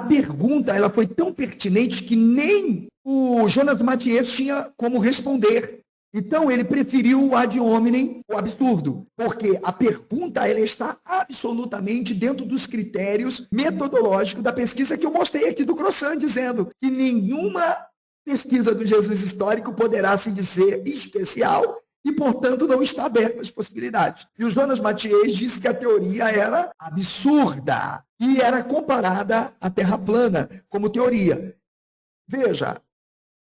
pergunta ela foi tão pertinente que nem o Jonas Matthies tinha como responder. Então, ele preferiu o ad hominem, o absurdo, porque a pergunta ela está absolutamente dentro dos critérios metodológicos da pesquisa que eu mostrei aqui do Crossan, dizendo que nenhuma pesquisa do Jesus histórico poderá se dizer especial e, portanto, não está aberta às possibilidades. E o Jonas Matthies disse que a teoria era absurda e era comparada à Terra plana como teoria. Veja,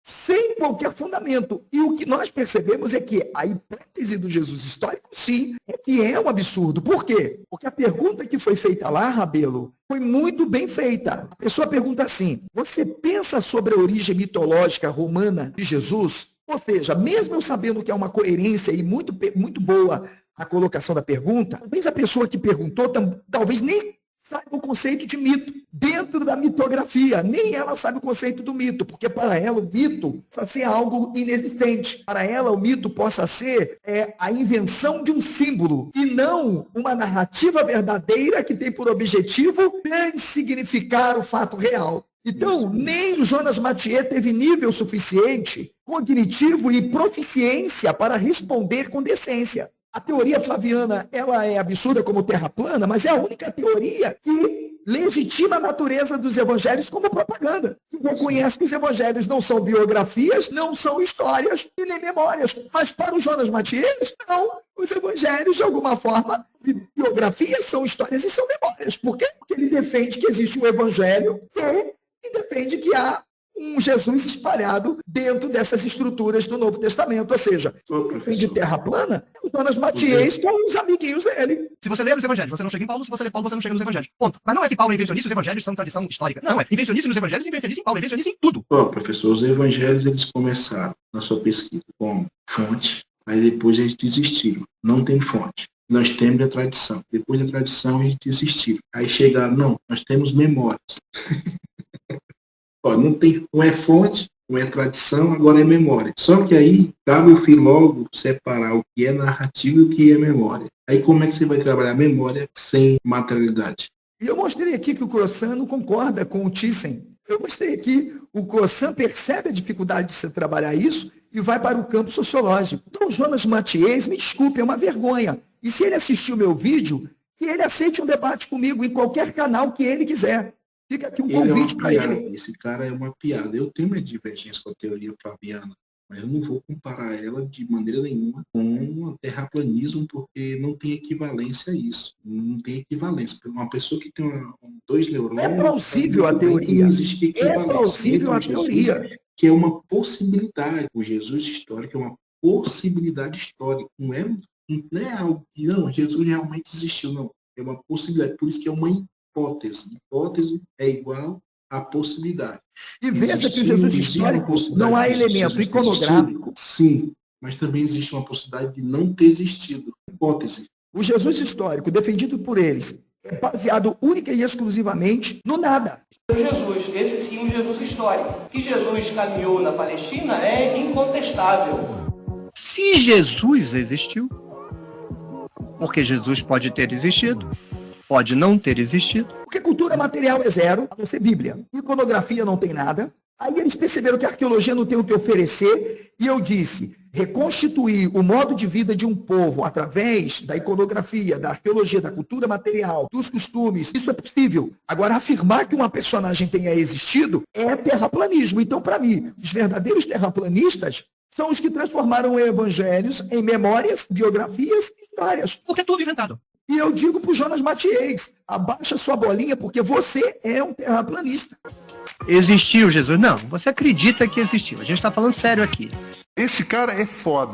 sem qualquer fundamento. E o que nós percebemos é que a hipótese do Jesus histórico, sim, é que é um absurdo. Por quê? Porque a pergunta que foi feita lá, Rabelo, foi muito bem feita. A pessoa pergunta assim: você pensa sobre a origem mitológica romana de Jesus? Ou seja, mesmo eu sabendo que é uma coerência e muito boa a colocação da pergunta, talvez a pessoa que perguntou talvez nem sabe o conceito de mito dentro da mitografia. Nem ela sabe o conceito do mito, porque para ela o mito pode ser algo inexistente. Para ela o mito possa ser a invenção de um símbolo e não uma narrativa verdadeira que tem por objetivo significar o fato real. Então, nem o Jonas Matthies teve nível suficiente, cognitivo e proficiência para responder com decência. A teoria flaviana, ela é absurda como terra plana, mas é a única teoria que legitima a natureza dos evangelhos como propaganda. Que reconhece que os evangelhos não são biografias, não são histórias e nem memórias. Mas para o Jonas Matthies, não. Os evangelhos, de alguma forma, biografias são histórias e são memórias. Por quê? Porque ele defende que existe um evangelho e defende que há um Jesus espalhado dentro dessas estruturas do Novo Testamento. Ou seja, quem defende terra plana é o Jonas Matthies com os amiguinhos dele. Se você ler os evangelhos, você não chega em Paulo. Se você ler Paulo, você não chega nos evangelhos. Ponto. Mas não é que Paulo é invencionista, os evangelhos são tradição histórica. Não, é invencionista nos evangelhos e invencionista em Paulo. É invencionista em tudo. Professor, os evangelhos, eles começaram na sua pesquisa como fonte, mas depois eles desistiram. Não tem fonte. Nós temos a tradição. Depois da tradição, eles desistiram. Aí chegaram, não, nós temos memórias. Não é fonte, não é tradição, agora é memória. Só que aí cabe o filólogo separar o que é narrativa e o que é memória. Aí como é que você vai trabalhar a memória sem materialidade? E eu mostrei aqui que o Crossan não concorda com o Thyssen. Eu mostrei aqui, o Crossan percebe a dificuldade de se trabalhar isso e vai para o campo sociológico. Então, o Jonas Matthies, me desculpe, é uma vergonha. E se ele assistir o meu vídeo, que ele aceite um debate comigo em qualquer canal que ele quiser. Fica aqui um convite para ele. Esse cara é uma piada. Eu tenho uma divergência com a teoria flaviana, mas eu não vou comparar ela de maneira nenhuma com o terraplanismo, porque não tem equivalência a isso. Não tem equivalência. Uma pessoa que tem dois neurônios... É plausível a teoria. É plausível a teoria. Que é uma possibilidade. O Jesus histórico é uma possibilidade histórica. Não é algo que, não, Jesus realmente existiu, não. É uma possibilidade. Por isso que é uma hipótese. Hipótese é igual à possibilidade. E veja que o Jesus histórico não há elemento iconográfico. Sim, mas também existe uma possibilidade de não ter existido. Hipótese. O Jesus histórico, defendido por eles, é baseado única e exclusivamente no nada. Jesus, esse sim, um Jesus histórico. Que Jesus caminhou na Palestina é incontestável. Se Jesus existiu, porque Jesus pode ter existido, pode não ter existido. Porque cultura material é zero, a não ser Bíblia. Iconografia não tem nada. Aí eles perceberam que a arqueologia não tem o que oferecer. E eu disse, reconstituir o modo de vida de um povo através da iconografia, da arqueologia, da cultura material, dos costumes, isso é possível. Agora, afirmar que uma personagem tenha existido é terraplanismo. Então, para mim, os verdadeiros terraplanistas são os que transformaram evangelhos em memórias, biografias e histórias. Porque é tudo inventado. E eu digo para o Jonas Matthies, abaixa sua bolinha, porque você é um terraplanista. Existiu Jesus? Não, você acredita que existiu. A gente está falando sério aqui. Esse cara é foda.